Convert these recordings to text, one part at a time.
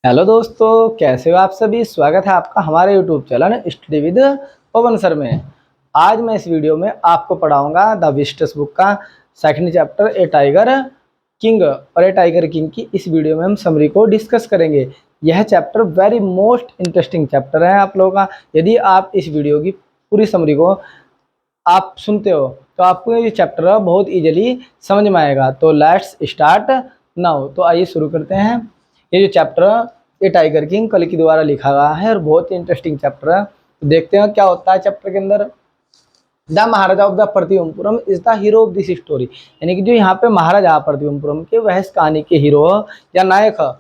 Hello दोस्तों, कैसे हो आप सभी। स्वागत है आपका हमारे YouTube channel study with Pawan sir में। आज मैं इस वीडियो में आपको पढ़ाऊंगा द विस्टस बुक का सेकंड चैप्टर ए टाइगर किंग। और ए टाइगर किंग की इस वीडियो में हम समरी को डिस्कस करेंगे। यह chapter very most interesting chapter है आप लोगों का। यदि आप इस वीडियो की पूरी समरी को आप सुनते हो तो आपको ये चैप्टर बहुत इजीली समझ में आएगा। तो लेट्स स्टार्ट नाउ। तो आइए शुरू करते हैं। ये जो चैप्टर ये टाइगर किंग कल की द्वारा लिखा गया है और बहुत ही इंटरेस्टिंग चैप्टर है। तो देखते हैं क्या होता है चैप्टर के अंदर। The Maharaja of the Pratibimpuram is the hero of this story, यानी कि जो यहाँ पे महाराजा प्रतिबिंपुरम के वह इस कहानी के हीरो या नायक है।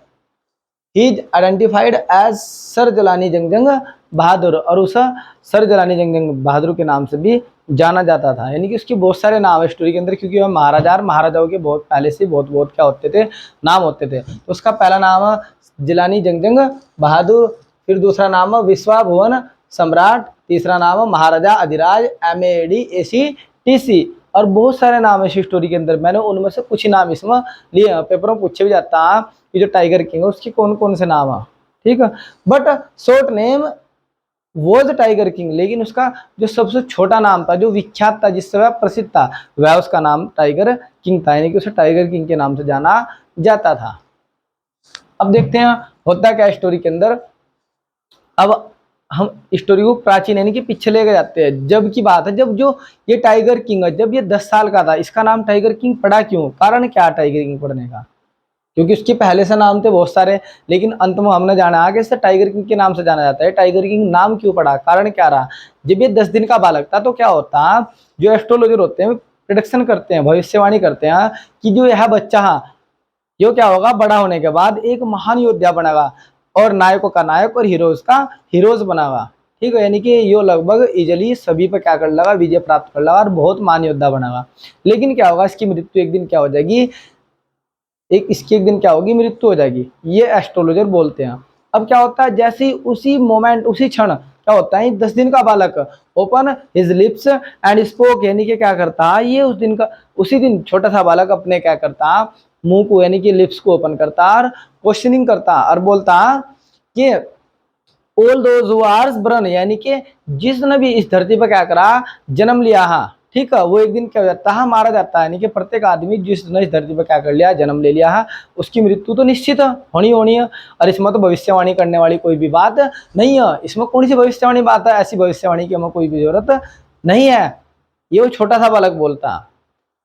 He is identified as sir Jalani Jangjang Bahadur, और उस सर जलानी जंगजंग बहादुर के नाम से भी जाना जाता था। यानी कि उसके बहुत सारे नाम है स्टोरी के अंदर, क्योंकि वह महाराजा और महाराजाओं के बहुत पहले से बहुत क्या होते थे, नाम होते थे। तो उसका पहला नाम जिलानी जंगजंग बहादुर, फिर दूसरा नाम विश्वा भुवन सम्राट, तीसरा नाम महाराजा अधिराज MADAC TC, और बहुत सारे नाम है इस स्टोरी के अंदर। मैंने उनमें से कुछ ही नाम इसमें लिए, पेपर में पूछे भी जाता है कि जो टाइगर किंग है उसके कौन कौन से नाम है, ठीक है। But short name was tiger king, लेकिन उसका जो सबसे छोटा नाम था, जो विख्यात था, जिससे वह प्रसिद्ध था, वह उसका नाम टाइगर किंग था। यानी कि उसे टाइगर किंग के नाम से जाना जाता था। अब देखते हैं होता क्या स्टोरी के अंदर। अब हम स्टोरी को प्राचीन यानी कि पीछे लेके जाते हैं। जब की बात है, जब जो ये टाइगर किंग है, जब ये 10 साल का था। इसका नाम टाइगर किंग पड़ा क्यों, कारण क्या टाइगर किंग पड़ने का? क्योंकि उसके पहले से नाम थे बहुत सारे, लेकिन अंत में हमने जाना आगे से टाइगर किंग के नाम से जाना जाता है। टाइगर किंग नाम क्यों पड़ा, कारण क्या रहा? जब ये 10 दिन का बालक था तो क्या होता, जो एस्ट्रोलॉजर होते हैं प्रिडिक्शन करते हैं, भविष्यवाणी करते हैं कि जो यह बच्चा ये क्या होगा, बड़ा होने के बाद एक महान योद्धा बनेगा और नायकों का नायक और हीरोज का हीरोज बनेगा, ठीक है। यानी कि ये लगभग इजिली सभी पे क्या कर लगा, विजय प्राप्त कर लगा और बहुत महान योद्धा बनेगा। लेकिन क्या होगा, इसकी मृत्यु एक दिन क्या हो जाएगी, इसकी एक दिन क्या होगी, मृत्यु हो जाएगी, ये एस्ट्रोलॉजर बोलते हैं। अब क्या होता है, जैसे ही उसी मोमेंट उसी क्षण क्या होता है, 10 दिन का बालक open his lips and spoke, यानी कि क्या करता है, ये उस दिन का उसी दिन छोटा सा बालक अपने क्या करता, मुंह को यानी कि लिप्स को ओपन करता और क्वेश्चनिंग करता और बोलता कि ऑल दोज हु आर ब्रन, यानी कि जिसने भी इस धरती पर क्या करा, जन्म लिया है, ठीक है, वो एक दिन क्या हो जाता है, मारा जाता है। यानी कि प्रत्येक आदमी जिसने इस धरती पर क्या कर लिया, जन्म ले लिया है, उसकी मृत्यु तो निश्चित होनी है। और इसमें तो भविष्यवाणी करने वाली कोई भी बात नहीं है। इसमें कौन सी भविष्यवाणी बात है, ऐसी भविष्यवाणी की हमें कोई भी जरूरत नहीं है। ये वो छोटा सा बालक बोलता है।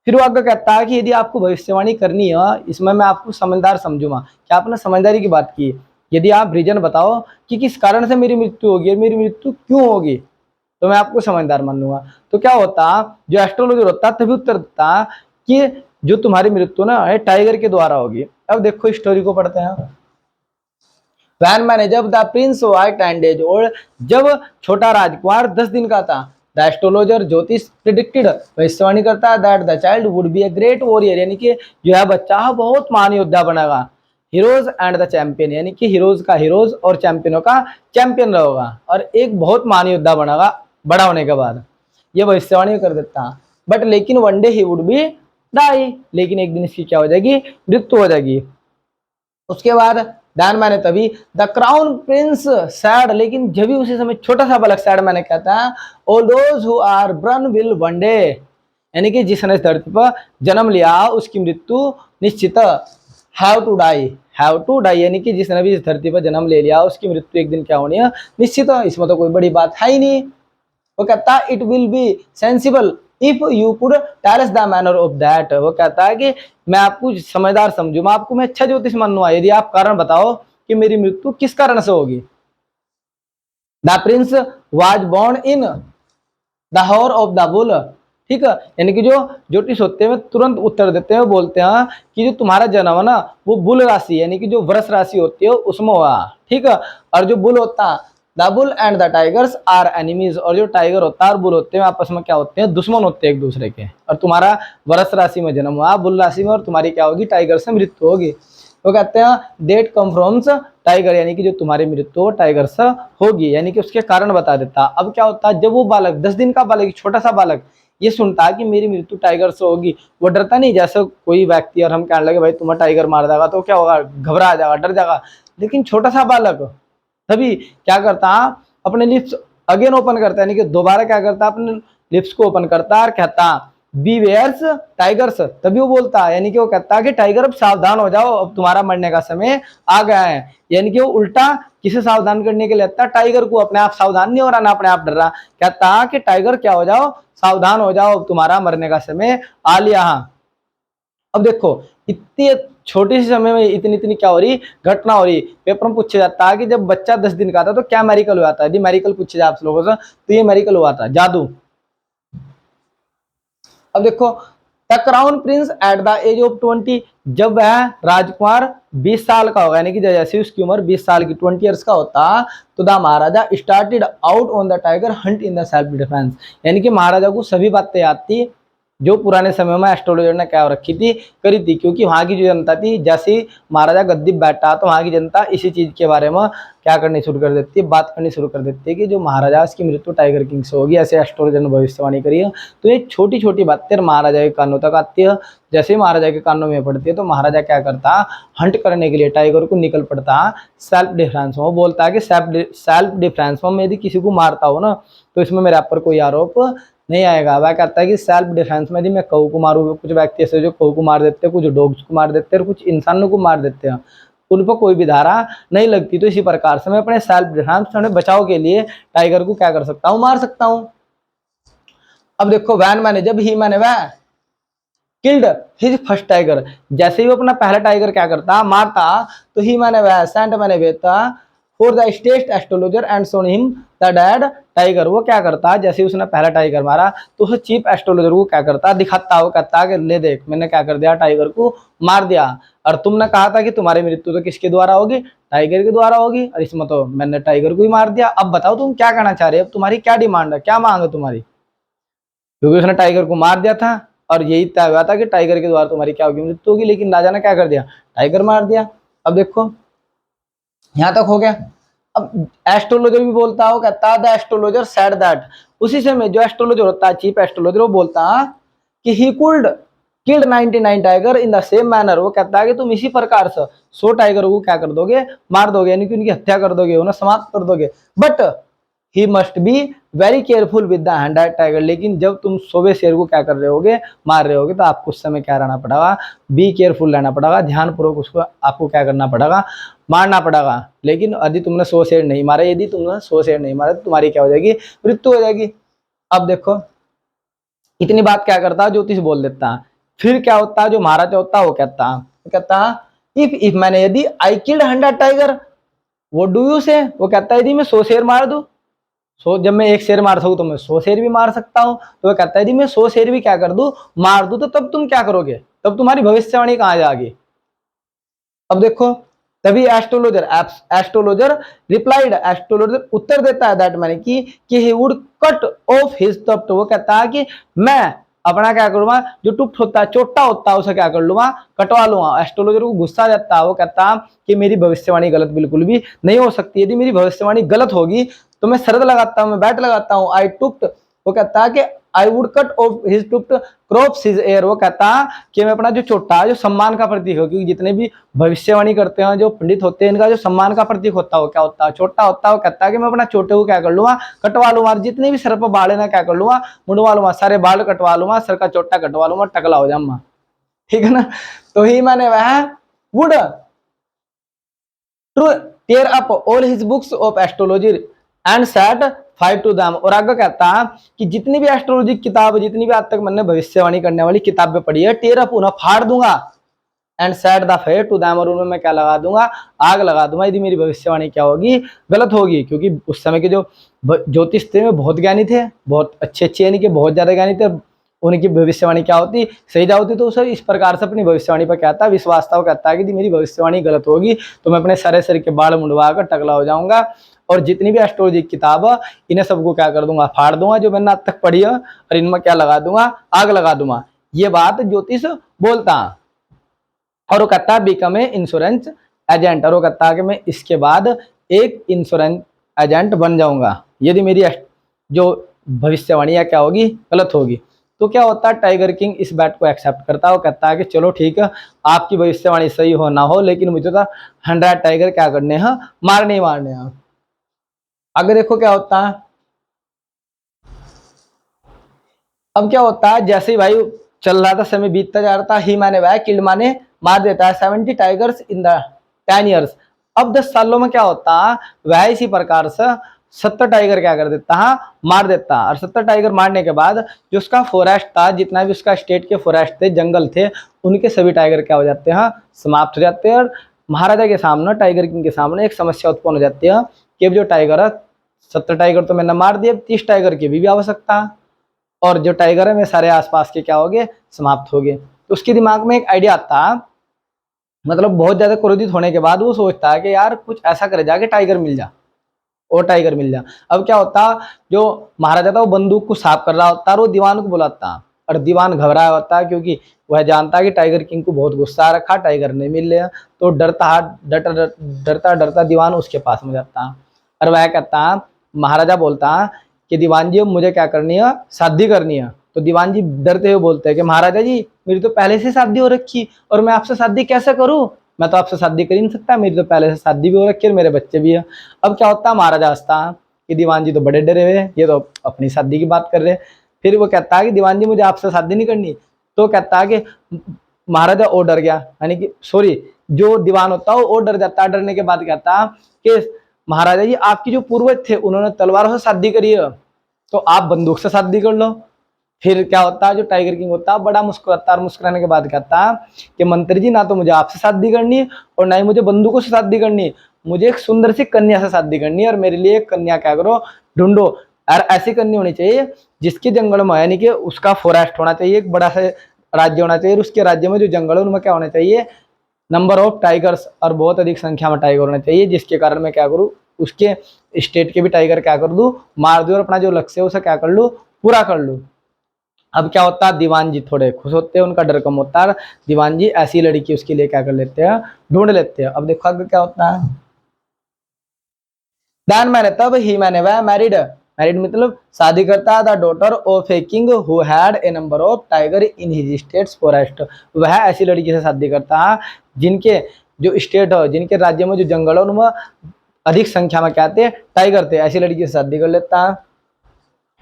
फिर वो आगे कहता है कि यदि आपको भविष्यवाणी करनी है, इसमें मैं आपको समझदार समझूंगा। क्या आपने समझदारी की बात की? यदि आप रीजन बताओ कि किस कारण से मेरी मृत्यु होगी और मेरी मृत्यु क्यों होगी, तो मैं आपको समझदार मान लूंगा। तो क्या होता, जो एस्ट्रोलॉजर होता तभी उत्तर देता कि जो तुम्हारी मृत्यु ना टाइगर के द्वारा होगी। अब देखो स्टोरी को पढ़ते हैं। वैन मैंने जब the prince white and as old, जब छोटा राजकुमार 10 दिन का था, द एस्ट्रोलॉजर ज्योतिष प्रिडिक्टेड, भविष्यवाणी करता है that the child would be a great warrior, यानी कि जो है बच्चा बहुत महान योद्धा बनेगा। हीरोज एंड द चैंपियन, यानी कि हीरोज का हीरोज और चैंपियनों का चैंपियन रहेगा और एक बहुत महान योद्धा बनेगा बड़ा होने के बाद। ये भविष्यवाणी कर देता। बट लेकिन one day he would be die, लेकिन एक दिन इसकी क्या हो जाएगी, मृत्यु हो जाएगी। उसके बाद ध्यान मैंने तभी द क्राउन प्रिंस सैड, लेकिन जब भी उसी समय छोटा सा बालक सैड मैंने कहता है all those who are born will one day, यानी कि जिसने इस धरती पर जन्म लिया उसकी मृत्यु निश्चित। हैव टू डाई, यानी कि जिसने भी इस धरती पर जन्म ले लिया उसकी मृत्यु एक दिन क्या होनी है, निश्चित। इसमें तो कोई बड़ी बात है ही नहीं। वो कहता है it will be sensible if you could tell us the manner of that, वो कहता है कि मैं आपको समझदार समझू, मैं आपको मैं अच्छा ज्योतिष मानूंगा यदि आप कारण बताओ कि मेरी मृत्यु किस कारण से होगी। The prince was born in the hour of the bull, ठीक है। यानी कि जो ज्योतिष होते हैं तुरंत उत्तर देते हैं, बोलते हैं कि जो तुम्हारा जन्म है ना वो बुल राशि यानी कि जो वृष राशि होती है उसमें हुआ, ठीक है। और जो बुल होता है, the bull and the tigers are enemies, और जो टाइगर होता है और बुल होते हैं आपस में क्या होते हैं, दुश्मन होते हैं एक दूसरे के। और तुम्हारा वृष राशि में जन्म हुआ बुल राशि में, और तुम्हारी क्या होगी, टाइगर से मृत्यु होगी। वो कहते हैं डेट कम फ्रॉम्स टाइगर, यानी कि जो तुम्हारी मृत्यु टाइगर से होगी, यानी कि उसके कारण बता देता। अब क्या होता है, जब वो बालक 10 दिन का बालक, छोटा सा बालक ये सुनता है कि मेरी मृत्यु टाइगर से होगी, वो डरता नहीं। जैसे कोई व्यक्ति और हम कहने लगे भाई तुम्हें टाइगर मार देगा तो क्या होगा, घबरा जाएगा, डर जाएगा। लेकिन छोटा सा बालक तभी क्या करता, अपने लिप्स अगेन ओपन करता है, यानी कि दोबारा क्या करता, अपने लिप्स को ओपन करता और कहता बी वेयर्स टाइगर्स, तभी वो बोलता, यानी कि वो कहता कि टाइगर अब सावधान हो जाओ, अब तुम्हारा मरने का समय आ गया है। यानी कि वो उल्टा किसे सावधान करने के लिए कहता, टाइगर को, अपने आप सावधान नहीं हो रहा ना अपने आप डर रहा, कहता कि टाइगर क्या हो जाओ, सावधान हो जाओ, अब तुम्हारा मरने का समय आ लिया। अब देखो इतनी छोटी सी समय में इतनी इतनी क्या हो रही घटना हो रही। पेपर में पूछा जाता है कि जब बच्चा 10 दिन का था तो क्या मेरिकल हुआ था, यदि मेरिकल पूछे जाए आप लोगों से तो ये मेरिकल हुआ था, जादू। अब देखो the crown prince at the age of 20, जब वह राजकुमार 20 साल का होगा, यानी कि जैसे उसकी उम्र 20 साल की 20 ईयर्स का होता, तो the Maharaja started out on the tiger Hunt in the self defence, यानी कि महाराजा को सभी बातें याद थी जो पुराने समय में एस्ट्रोलॉजर ने क्या रखी थी, करी थी। क्योंकि वहां की जो जनता थी, जैसे ही महाराजा गद्दी बैठा तो वहां की जनता इसी चीज के बारे में क्या करनी शुरू कर देती है, बात करनी शुरू कर देती है कि जो महाराजा इसकी मृत्यु टाइगर किंग से होगी, ऐसे एस्ट्रोलॉजर ने भविष्यवाणी करी है। तो ये छोटी छोटी बातें महाराजा के कानों तक आती है। जैसे ही महाराजा के कानों में पड़ती है तो महाराजा क्या करता, हंट करने के लिए टाइगर को निकल पड़ता सेल्फ डिफेंस में। वो बोलता है कि सेल्फ डिफेंस में यदि किसी को मारता हो ना तो इसमें मेरे ऊपर कोई आरोप नहीं आएगा। वह कहता है कि सेल्फ डिफेंस में यदि मैं कऊ को मारूँ, कुछ व्यक्ति ऐसे जो कऊ को मार देते हैं, कुछ डॉग्स को मार देते हैं और कुछ इंसानों को मार देते हैं, उन पर कोई भी धारा नहीं लगती। तो इसी प्रकार से मैं अपने सेल्फ डिफेंस, अपने बचाव के लिए टाइगर को क्या कर सकता हूँ, मार सकता हूँ। अब देखो वैन मैंने जब ही मैंने वह किल्ड हिज फर्स्ट टाइगर, जैसे ही वो अपना पहला टाइगर क्या करता, मारता, तो ही मैंने वह सेंट मैंने भेजता for the state astrologer and shown him the dead tiger. वो क्या करता, जैसे ही उसने पहला टाइगर मारा तो उस चीफ एस्ट्रोलॉजर को क्या करता, दिखाता, वो कहता कि ले देख मैंने क्या कर दिया, टाइगर को मार दिया। और तुमने कहा था कि तुम्हारी मृत्यु तो किसके द्वारा होगी, टाइगर के द्वारा होगी, और इसमें तो मैंने टाइगर को ही मार दिया। अब बताओ तुम क्या कहना चाह रहे हो, अब तुम्हारी क्या डिमांड है, क्या मांग है तुम्हारी, क्योंकि उसने टाइगर को मार दिया था और यही तय हुआ था कि टाइगर के द्वारा तुम्हारी क्या होगी, मृत्यु होगी। लेकिन राजा ने क्या कर दिया, टाइगर मार दिया। अब देखो यहां तक हो गया। अब एस्ट्रोलॉजर भी बोलता हो, कहता है द एस्ट्रोलॉजर सेड दैट, उसी समय जो एस्ट्रोलॉजर होता है चीफ एस्ट्रोलॉजर, वो बोलता है कि he could killed 99 tiger in the same manner. वो कहता है कि तुम इसी प्रकार से 100 टाइगर को क्या कर दोगे, मार दोगे, यानी कि उनकी हत्या कर दोगे, उन्हें समाप्त कर दोगे। But he must be very careful with the hundred tiger, लेकिन जब तुम 100वें शेर को क्या कर रहे होगे, मार रहे होगे, तो आपको उस समय क्या रहना पड़ेगा, बी केयरफुल रहना पड़ेगा, ध्यानपूर्वक उसको आपको क्या करना पड़ेगा, मारना पड़ेगा। लेकिन यदि तुमने 100 शेर नहीं मारे, यदि तुमने 100 शेर नहीं मारे तो तुम्हारी क्या हो जाएगी, मृत्यु हो जाएगी। अब देखो इतनी बात क्या करता है, ज्योतिष बोल देता है। फिर क्या होता है, जो महाराजा होता है वो कहता है इफ मैंने यदि I killed 100 tiger what do you से, वो कहता है यदि मैं 100 शेर मार दूं, 100 जब मैं एक शेर मार सकूं तो मैं 100 शेर भी मार सकता हूं। तो वो कहता है यदि मैं 100 शेर भी क्या कर दूं, मार दूं, तो तब तुम क्या करोगे, तब तुम्हारी भविष्यवाणी कहां जाएगी। अब देखो तभी एस्ट्रोलॉजर रिप्लाइड, एस्ट्रोलॉजर उत्तर देता है दैट मैंने कि he would cut off his tuft. वो कहता है कि मैं अपना क्या करूंगा, जो टुप्ट होता है, चोटा होता है, उसे क्या कर लूंगा, कटवा लूंगा। एस्ट्रोलॉजर को गुस्सा जाता है, वो कहता है कि मेरी भविष्यवाणी गलत बिल्कुल भी नहीं हो सकती, यदि मेरी भविष्यवाणी गलत होगी तो मैं शरत लगाता हूं, मैं बैट लगाता हूं, आई टुप्ट। वो कहता है कि I would cut off his टुप्ट क्रॉप्स हिज एयर। वो कहता कि मैं अपना जो चोटा है, जो सम्मान का प्रतीक है, क्योंकि जितने भी भविष्यवाणी करते हैं, जो पंडित होते हैं, इनका जो सम्मान का प्रतीक होता है वो क्या होता है, छोटा होता है। वो कहता है कि मैं अपना छोटे को क्या कर लूंगा, कटवा लूंगा, जितने भी सर पर बाल है ना क्या कर लूंगा, मुंडवा लूंगा, सारे बाल कटवा लूंगा, सर का चोटा कटवा लूंगा, टकला हो जाऊंगा, ठीक है ना। तो ही मैंने वह would to tear up all his books of astrology and set fire to them. और आगे कहता है कि जितनी भी एस्ट्रोलॉजी किताब, जितनी भी आज तक मैंने भविष्यवाणी करने वाली किताबें पढ़ी है, टेयर अप उन्हें फाड़ दूंगा, and set the fire to them, और उनमें मैं क्या लगा दूंगा, आग लगा दूंगा, यदि मेरी भविष्यवाणी क्या होगी, गलत होगी। क्योंकि उस समय के जो ज्योतिष थे वो बहुत ज्ञानी थे, बहुत अच्छे अच्छे, यानी कि बहुत ज्यादा ज्ञानी थे। उनकी भविष्यवाणी क्या होती, सही जा होती, तो सर इस प्रकार से अपनी भविष्यवाणी पर क्या था, विश्वास था। वो कहता है कि मेरी भविष्यवाणी गलत होगी तो मैं अपने सारे शरीर के बाल मुंडवा कर टकला हो जाऊंगा, और जितनी भी एस्ट्रोलॉजी किताब है इन्हें सबको क्या कर दूंगा, फाड़ दूंगा, जो मैंने आज तक पढ़ी है, और इनमें क्या लगा दूंगा, आग लगा दूंगा। ये बात ज्योतिष बोलता है। और वो कहता है बिकम ए इंश्योरेंस एजेंट, और वो कहता है कि मैं इसके बाद एक इंश्योरेंस एजेंट बन जाऊंगा यदि मेरी जो भविष्यवाणी क्या होगी, गलत होगी। तो क्या होता है, टाइगर किंग इस बात को एक्सेप्ट करता है, वो कहता है कि चलो ठीक है, आपकी भविष्यवाणी सही हो ना हो, लेकिन मुझे तो 100 टाइगर क्या करने हैं, मारने ही मारने हैं। आगे देखो क्या होता है। अब क्या होता है, जैसे ही भाई चल रहा था, समय बीतता जा रहा था, ही माने वह किल्ड माने मार देता है 70 टाइगर्स इन द 10 years। अब 10 सालों में क्या होता है, वह इसी प्रकार से 70 टाइगर क्या कर देता है, मार देता है। और 70 टाइगर मारने के बाद जो उसका फॉरेस्ट था, जितना भी उसका स्टेट के फॉरेस्ट थे, जंगल थे, उनके सभी टाइगर क्या हो जाते हैं, समाप्त हो जाते हैं। और महाराजा के सामने, टाइगर किंग के सामने एक समस्या उत्पन्न हो जाती है कि अब जो टाइगर है, 70 टाइगर तो मैंने मार दिए, 30 टाइगर की भी आवश्यकता है, और जो टाइगर है, मैं सारे आसपास के क्या हो गए, समाप्त हो गए। तो उसके दिमाग में एक आइडिया आता है, मतलब बहुत ज्यादा क्रोधित होने के बाद वो सोचता है कि यार कुछ ऐसा करे जाके टाइगर मिल जा, और टाइगर मिल जा। अब क्या होता, जो महाराजा था वो बंदूक को साफ कर रहा होता है, और वो दीवान को बुलाता है, और दीवान घबराया होता है, क्योंकि वह जानता है कि टाइगर किंग को बहुत गुस्सा आ रखा, टाइगर नहीं मिल रहा। तो डरता डरता दीवान उसके पास में जाता है, और वह कहता है, महाराजा बोलता है कि दीवान जी मुझे क्या करनी है, शादी करनी है। तो दीवान जी डरते हुए बोलते हैं कि महाराजा जी मेरी तो पहले से शादी हो रखी, और मैं आपसे शादी कैसे करूं, मैं तो आपसे शादी कर ही नहीं सकता, मेरी तो पहले से शादी भी हो रखी है और मेरे बच्चे भी हैं। अब क्या होता है, महाराजा हंसता है कि दीवान जी तो बड़े डरे हुए हैं, ये तो अपनी शादी की बात कर रहे हैं। फिर वो कहता है कि दीवान जी मुझे आपसे शादी नहीं करनी। तो कहता है कि महाराजा और डर गया, यानी कि सॉरी, जो दीवान होता है वो और डर जाता है। डरने के बाद कहता है कि महाराजा जी आपकी जो पूर्वज थे उन्होंने तलवारों से शादी करी है, तो आप बंदूक से शादी कर लो। फिर क्या होता है, जो टाइगर किंग होता है बड़ा मुस्कुराता है, और मुस्कुराने के बाद कहता है कि मंत्री जी ना तो मुझे आपसे शादी करनी है, और ना ही मुझे बंदूकों से शादी करनी है, मुझे एक सुंदर सी कन्या से शादी करनी है, और मेरे लिए एक कन्या क्या करो, ढूंढो। और ऐसी कन्या होनी चाहिए जिसके जंगल में, यानी कि उसका फॉरेस्ट होना चाहिए, एक बड़ा सा राज्य होना चाहिए, और उसके राज्य में जो जंगल है उनमें क्या होना चाहिए, नंबर ऑफ टाइगर्स, और बहुत अधिक संख्या में टाइगर होना चाहिए, जिसके कारण मैं क्या करूँ, उसके स्टेट के भी टाइगर क्या कर दूं, मार दूं, और अपना जो लक्ष्य है उसे क्या कर लूं, पूरा कर लूं। अब क्या होता है, दीवान जी थोड़े खुश होते हैं, उनका डर कम होता है, दीवान जी ऐसी लड़की उसके लिए क्या कर लेते हैं, ढूंढ लेते हैं। अब देखो आगे क्या होता है। दान मैंने तब ही मैंने वह मैरिड, मैरिड मतलब शादी करता the daughter of a king who had a number of tiger in his states forest. वह ऐसी लड़की से शादी करता है जिनके जो स्टेट हो, जिनके राज्य में जो जंगल है उनमें अधिक संख्या में क्या थे, टाइगर थे, ऐसी लड़की से शादी कर लेता है।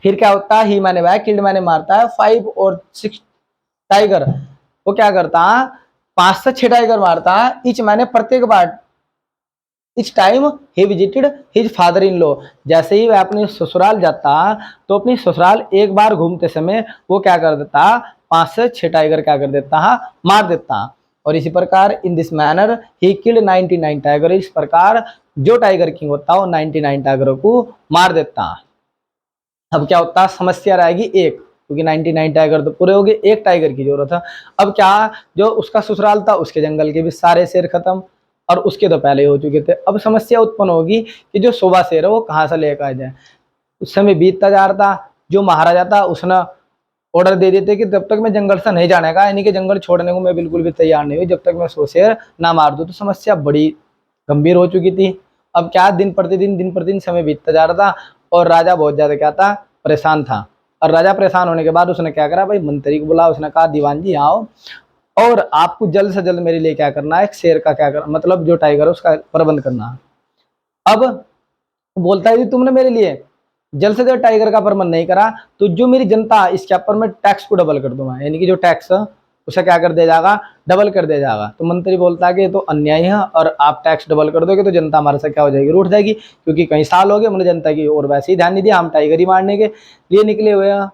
फिर क्या होता है, ही मैंने वह किल्ड मैंने मारता है 5 और 6 टाइगर। वो क्या करता है, 5 से 6 टाइगर मारता है, इच मैंने प्रत्येक बार, each time he visited his father in law. जैसे ही वह अपने ससुराल जाता, तो अपनी ससुराल एक बार घूमते समय वो क्या कर देता, 5 से 6 टाइगर क्या कर देता है, मार देता। और इसी प्रकार in this manner he killed 99 tiger. इस प्रकार जो टाइगर किंग होता है वो 99 टाइगरों को मार देता। अब क्या होता है, समस्या रहेगी एक, क्योंकि 99 टाइगर तो पूरे हो गए, एक टाइगर की जरूरत है। अब क्या, जो उसका ससुराल था उसके जंगल के भी सारे शेर खत्म, और उसके तो पहले हो चुके थे। अब समस्या उत्पन्न होगी कि जो 100 शेर है वो कहाँ से लेकर आ जाए। उस समय बीतता जा रहा था, जो महाराजा था उसने ऑर्डर दे देते कि जब तक मैं जंगल से नहीं जाने का, यानी कि जंगल छोड़ने को मैं बिल्कुल भी तैयार नहीं हुई जब तक मैं 100 शेर ना मार दूं। तो समस्या बड़ी गंभीर हो चुकी थी। अब क्या, दिन प्रतिदिन समय बीतता जा रहा था, और राजा बहुत ज्यादा क्या था, परेशान था। और राजा परेशान होने के बाद उसने क्या करा, भाई मंत्री को बुला, उसने कहा दीवान जी आओ, और आपको जल्द से जल्द मेरे लिए क्या करना है, एक शेर का क्या करना, मतलब जो टाइगर है उसका प्रबंध करना है। अब बोलता है तुमने मेरे लिए जल्द से जल्द टाइगर का प्रबंध नहीं करा, तो जो मेरी जनता इसके ऊपर मैं टैक्स को डबल कर दूंगा, यानी कि जो टैक्स है उसे क्या कर दिया जाएगा, डबल कर दिया जाएगा। तो मंत्री बोलता है कि ये तो अन्याय है, और आप टैक्स डबल कर दोगे तो जनता हमारे से क्या हो जाएगी, रूठ जाएगी, क्योंकि कई साल हो गए हमने जनता की और वैसे ही ध्यान नहीं दिया, हम टाइगर ही मारने के लिए निकले हुए हैं।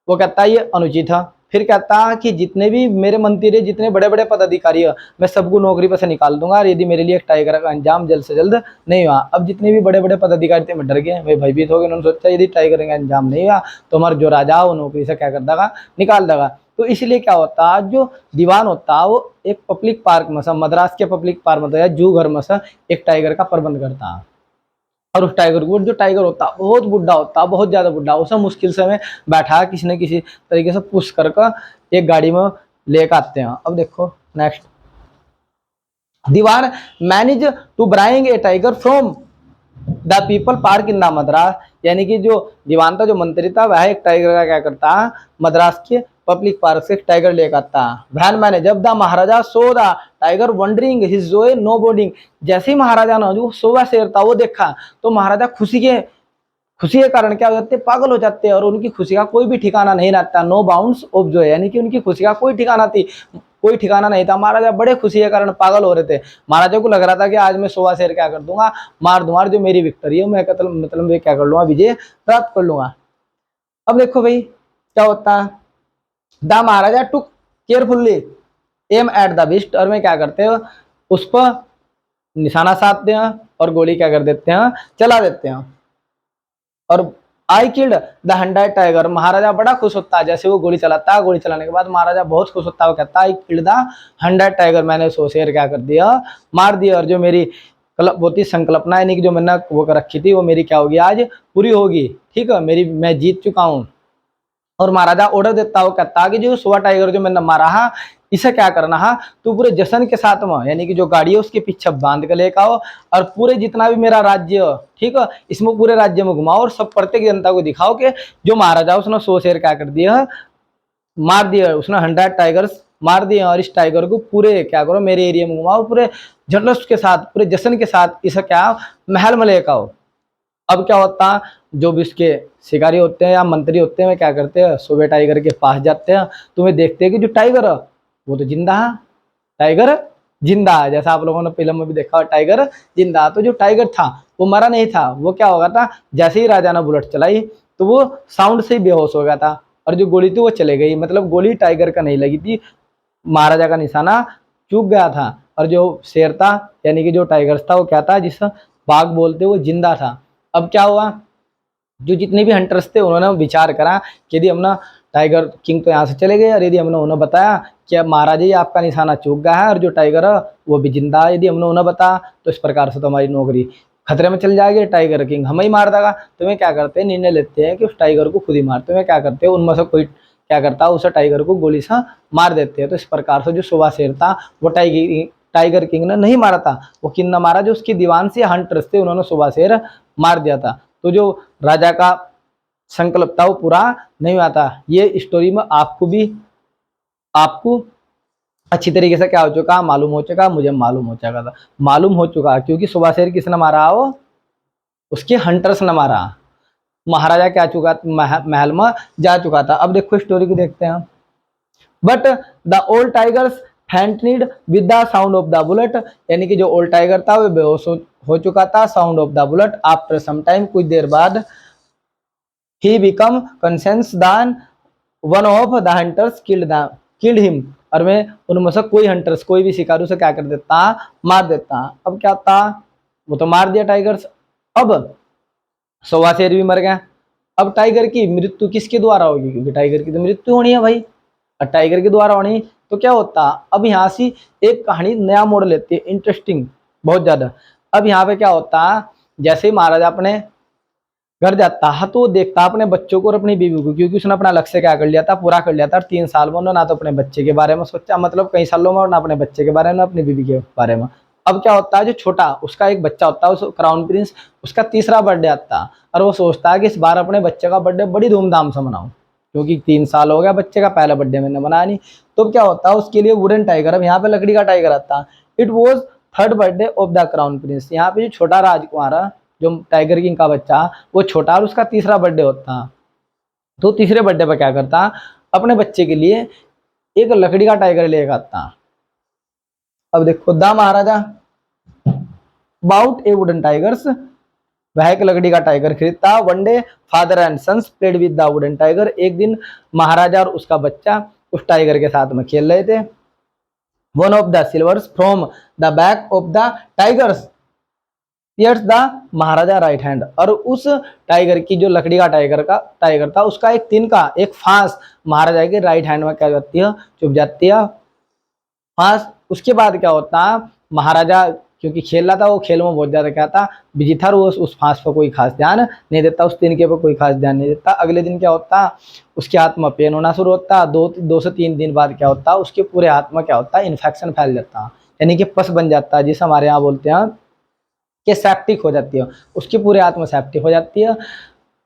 वो कहता है ये अनुचित है। फिर कहता है कि जितने भी मेरे मंत्री, जितने बड़े बड़े पदाधिकारी है, मैं सबको नौकरी पर से निकाल दूंगा, और यदि मेरे लिए एक टाइगर का अंजाम जल्द से जल्द नहीं हुआ। अब जितने भी बड़े बड़े पदाधिकारी थे मैं डर गए, वे भयभीत हो गए, उन्होंने सोचा यदि टाइगर का अंजाम नहीं हुआ तो हमारा जो राजा वो नौकरी से क्या कर देगा, निकाल देगा। तो इसलिए क्या होता है, जो दीवान होता है वो एक पब्लिक पार्क में से, मद्रास के पब्लिक पार्क में या जू घर में से एक टाइगर का प्रबंध करता है। और उस टाइगर को, जो टाइगर होता है बहुत बुढ़ा होता है, बहुत ज्यादा बुढ़ा, उसे मुश्किल से में बैठा किसी न किसी तरीके से पुश करके एक गाड़ी में लेकर आते हैं। अब देखो नेक्स्ट, दीवान manage to bring a tiger from the people park in the Madras, यानी कि जो दीवान था, जो मंत्री था, वह एक टाइगर का क्या करता, मद्रास के पब्लिक पार्क से एक टाइगर लेकर आता। वैन मैंने जब the maharaja saw the tiger wandering his joy no boarding, जैसे ही महाराजा ने जो सोवा शेर था वो देखा, तो महाराजा खुशी के कारण क्या हो जाते, पागल हो जाते हैं, और उनकी खुशी का कोई भी ठिकाना नहीं रहता। नो बाउंड्स ऑफ जॉय, यानी कि उनकी खुशी का कोई ठिकाना नहीं था। महाराजा बड़े खुशी के कारण पागल हो रहे थे। महाराजा को लग रहा था कि आज मैं सोवा शेर क्या कर दूंगा, मार दूंगा, जो मेरी विक्ट्री है मैं मतलब मैं क्या कर लूंगा, विजय प्राप्त कर लूंगा। अब देखो भाई क्या होता है, the maharaja took carefully aim at the beast, और मैं क्या करते हैं, उस पर निशाना साधते हैं और गोली क्या कर देते हैं, चला देते हैं। और आई किल्ड द 100 टाइगर, महाराजा बड़ा खुश होता है जैसे वो गोली चलाता है। गोली चलाने के बाद महाराजा बहुत खुश होता है, वो कहता है आई किल्ड द 100 टाइगर, मैंने 100 शेर क्या कर दिया, मार दिया, और जो मेरी वो थी संकल्पना, यानी कि जो मैंने वो कर रखी थी, वो मेरी क्या होगी, आज पूरी होगी। ठीक है, मैं जीत चुका हूँ। और महाराजा ऑर्डर देता है, वो कहता है कि जो 100 टाइगर जो मैंने मारा है, इसे क्या करना है, तो पूरे जश्न के साथ में, यानी कि जो गाड़ी है उसके पीछे बांध के लेकर आओ, और पूरे जितना भी मेरा राज्य, ठीक है, इसमें पूरे राज्य में घुमाओ, और सब प्रत्येक जनता को दिखाओ कि जो महाराजा उसने 100 शेर क्या कर दिया, मार दिया, उसने 100 टाइगर्स मार दिए, और इस टाइगर को पूरे क्या करो, मेरे एरिया में घुमाओ, पूरे जल्लोष के साथ, पूरे जश्न के साथ इसे क्या महल में लेकर आओ। अब क्या होता, जो भी उसके शिकारी होते हैं या मंत्री होते हैं, वे क्या करते हैं, सुबह टाइगर के पास जाते हैं, तो वे देखते हैं कि जो टाइगर है वो तो जिंदा है, टाइगर जिंदा है, जैसा आप लोगों ने फिल्म में भी देखा, टाइगर जिंदा। तो जो टाइगर था वो मरा नहीं था, वो क्या हो गया था, जैसे ही राजा ने बुलेट चलाई तो वो साउंड से ही बेहोश हो गया था, और जो गोली थी वो चले गई, मतलब गोली टाइगर का नहीं लगी थी, महाराजा का निशाना चूक गया था, और जो शेर था यानी कि जो टाइगर था वो क्या था, जिसे बाघ बोलते वो जिंदा था। अब क्या हुआ, जो जितने भी हंटर्स थे उन्होंने विचार करा कि यदि हमने टाइगर किंग तो यहाँ से चले गए, और यदि हमने उन्हें बताया कि अब महाराज जी आपका निशाना चूक गया है और जो टाइगर है वो भी जिंदा है, यदि हमने उन्हें बताया तो इस प्रकार से तो हमारी नौकरी खतरे में चल जाएगी, टाइगर किंग हमें ही मार देगा। तो वे क्या करते हैं, निर्णय लेते हैं कि उस टाइगर को खुद ही मारते हैं। क्या करते हैं, उनमें से कोई क्या करता है, उस टाइगर को गोली से मार देते हैं। तो इस प्रकार से जो सुबह शेर था वो टाइगर किंग ने नहीं मारा था, वो किंग ने मारा, जो उसके दीवान से हंटर्स थे उन्होंने सुबह शेर मार दिया था। तो जो राजा का संकल्प था वो पूरा नहीं हुआ था। ये स्टोरी में आपको अच्छी तरीके से क्या हो चुका, मालूम हो चुका, मुझे मालूम हो चुका था, मालूम हो चुका, क्योंकि सुबह शेर किसने मारा, वो उसके हंटर्स ने मारा। महाराजा क्या चुका, महल में जा चुका था। अब देखो स्टोरी को देखते हैं। But the old tigers fainted with the sound of the bullet, यानी कि जो ओल्ड टाइगर था वो बेहोश हो चुका था sound of the bullet. After some time, कुछ देर बाद, he became conscious then one of the hunters killed him, और मैं उनमें से कोई हंटर्स, कोई भी शिकारी से क्या कर देता, मार देता। अब क्या था, वो तो मार दिया टाइगर्स। अब सुबह शेर भी मर गया। अब टाइगर की मृत्यु किसके द्वारा होगी, क्योंकि टाइगर की तो मृत्यु होनी है भाई, और टाइगर के द्वारा होनी। तो क्या होता, अब यहाँ से एक कहानी नया मोड़ लेती है, इंटरेस्टिंग बहुत ज्यादा। अब यहाँ पे क्या होता, जैसे ही महाराजा अपने घर जाता है तो वो देखता अपने बच्चों को और अपनी बीवी को, क्योंकि उसने अपना लक्ष्य क्या कर लिया था, पूरा कर लिया था। 3 साल में उन्होंने ना तो अपने बच्चे के बारे में सोचा, मतलब कई सालों में, और ना अपने बच्चे के बारे में, ना अपनी बीवी के बारे में। अब क्या होता है, जो छोटा उसका एक बच्चा होता है, उस क्राउन प्रिंस, उसका तीसरा बर्थडे आता है, और वो सोचता है कि इस बार अपने बच्चे का बर्थडे बड़ी धूमधाम से मनाऊं, क्योंकि 3 साल हो गया बच्चे का, पहला बर्थडे मैंने बनाया नहीं। तो क्या होता है, उसके लिए वुडन टाइगर, अब यहाँ पे लकड़ी का टाइगर आता है। It was third birthday of the crown Prince, यहाँ पे जो छोटा राजकुमार है, जो टाइगर किंग का बच्चा, वो छोटा, और उसका तीसरा बर्थडे होता। तो तीसरे बर्थडे पर क्या करता, अपने बच्चे के लिए एक लकड़ी का टाइगर लेकर आता। अब देखो, the maharaja bought a wooden tigers, वह एक लकड़ी का टाइगर खरीदता। One day father and sons played with the wooden tiger, एक दिन महाराजा और उसका बच्चा उस टाइगर के साथ में खेल रहे थे। One of the slivers from the back of the tigers pierced the maharaja right hand, और उस टाइगर की, जो लकड़ी का टाइगर था, उसका एक तिनका, एक फांस महाराजा के राइट हैंड में क्या जाती है, चुभ जाती है फांस। उसके बाद क्या होता, महाराजा क्योंकि खेल रहा था, वो खेल में बहुत ज्यादा क्या था, बिजी था, वो उस फांस पर कोई खास ध्यान नहीं देता, उस तिनके पर कोई खास ध्यान नहीं देता। अगले दिन क्या होता, उसके हाथ में पेन होना शुरू होता। 2 से 3 दिन बाद क्या होता, उसके पूरे हाथ में क्या होता, इन्फेक्शन फैल जाता, यानी कि पस बन जाता है, जिसे हमारे यहाँ बोलते हैं कि सेप्टिक हो जाती है, उसकी पूरी आत्मा सेप्टिक हो जाती है।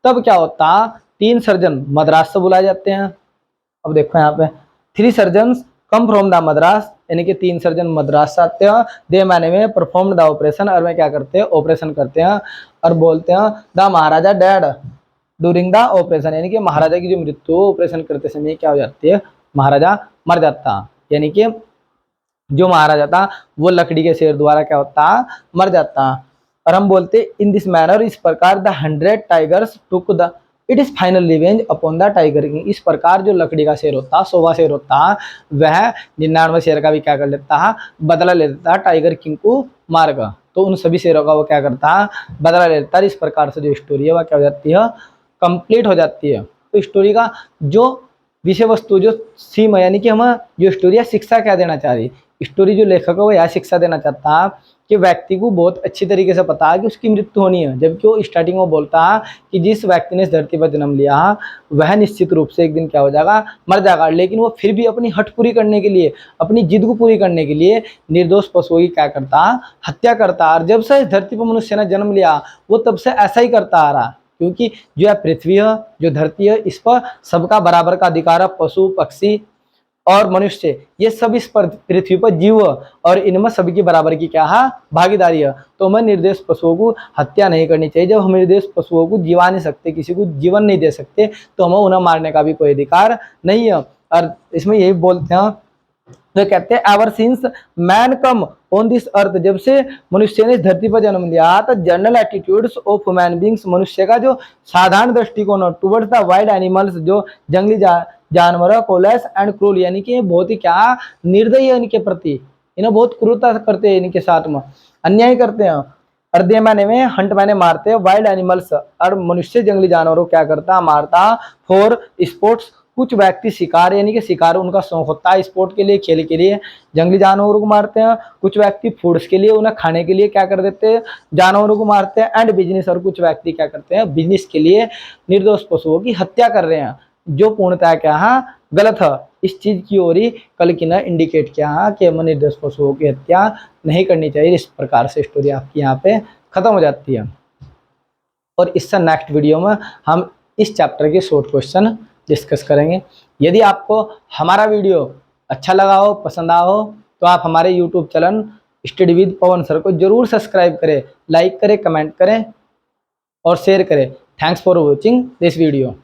तब क्या होता, 3 सर्जन मद्रास से बुलाए जाते हैं। अब देखो यहाँ पे 3 surgeons come from the Madras, यानी कि 3 सर्जन मद्रास से आते हैं। दे मैंने में परफॉर्म द ऑपरेशन, और में क्या करते हैं, ऑपरेशन करते हैं। और बोलते हैं the Maharaja dead during the operation, यानी कि महाराजा की जो मृत्यु ऑपरेशन करते समय क्या हो जाती है, महाराजा मर जाता। यानी कि जो महाराजा था वो लकड़ी के शेर द्वारा क्या होता, मर जाता। और हम बोलते इन दिस मैनर, इस प्रकार the 100 tigers took the it is final revenge upon the tiger king. इस प्रकार जो लकड़ी का शेर होता, 100वां शेर होता, वह 99वें शेर का भी क्या कर लेता, बदला ले लेता टाइगर किंग को मार कर। तो उन सभी शेरों का वो क्या करता, बदला ले लेता। इस प्रकार से जो स्टोरी है वह क्या हो जाती है, कंप्लीट हो जाती है। तो स्टोरी का जो विषय वस्तु, जो सीम है, यानी कि हम जो स्टोरी है शिक्षा क्या देना चाह रही, स्टोरी जो लेखक है वो यह शिक्षा देना चाहता है कि व्यक्ति को बहुत अच्छी तरीके से पता है कि उसकी मृत्यु होनी है। जबकि वो स्टार्टिंग में बोलता है कि जिस व्यक्ति ने इस धरती पर जन्म लिया वह निश्चित रूप से एक दिन क्या हो जाएगा, मर जाएगा। लेकिन वो फिर भी अपनी हट पूरी करने के लिए, अपनी जिद को पूरी करने के लिए निर्दोष पशुओं की क्या करता, हत्या करता। और जब से इस धरती पर मनुष्य ने जन्म लिया वो तब से ऐसा ही करता आ रहा, क्योंकि जो है पृथ्वी है, जो धरती है, इस पर सबका बराबर का अधिकार है। पशु पक्षी और मनुष्य, ये सब इस पर पृथ्वी पर जीव और इनमें सभी की बराबर की क्या है, भागीदारी है। तो हमें निर्दोष पशुओं को हत्या नहीं करनी चाहिए। जब हम निर्दोष पशुओं को जीवा नहीं सकते, किसी को जीवन नहीं दे सकते, तो हमें उन्हें मारने का भी कोई अधिकार नहीं है। और इसमें यही बोलते हैं, तो कहते हैं ever since man come on this earth, जब से मनुष्य ने इस धरती पर जन्म लिया, तो general attitudes of human beings, मनुष्य का जो साधारण दृष्टिकोण है टुवर्ड्स द वाइल्ड एनिमल्स, जो जंगली जानवर है, कोलेस एंड क्रूल, यानी कि बहुत ही क्या निर्दयी है इनके प्रति, इन्हें बहुत क्रूरता करते हैं, इनके साथ में अन्याय करते हैं। अर्धे मैंने में हंट मैंने मारते हैं वाइल्ड एनिमल्स, और मनुष्य जंगली जानवरों क्या करता, मारता फॉर स्पोर्ट्स। कुछ व्यक्ति शिकार, यानी कि शिकार उनका शौक होता है, स्पोर्ट के लिए, खेल के लिए जंगली जानवरों को मारते हैं। कुछ व्यक्ति फूड्स के लिए, उन्हें खाने के लिए क्या कर देते हैं, जानवरों को मारते हैं। एंड बिजनेस, और कुछ व्यक्ति क्या करते हैं, बिजनेस के लिए निर्दोष पशुओं की हत्या कर रहे हैं, जो पूर्णतः क्या है, गलत है। इस चीज की ओर ही कल्कि ने इंडिकेट किया है कि हमें निर्दोष पशुओं की हत्या नहीं करनी चाहिए। इस प्रकार से स्टोरी आपकी यहाँ पे खत्म हो जाती है। और इससे नेक्स्ट वीडियो में हम इस चैप्टर के शॉर्ट क्वेश्चन डिस्कस करेंगे। यदि आपको हमारा वीडियो अच्छा लगा हो, पसंद आया हो, तो आप हमारे YouTube channel study with Pawan sir को जरूर सब्सक्राइब करें, लाइक करें, कमेंट करें और शेयर करें। Thanks for watching this video.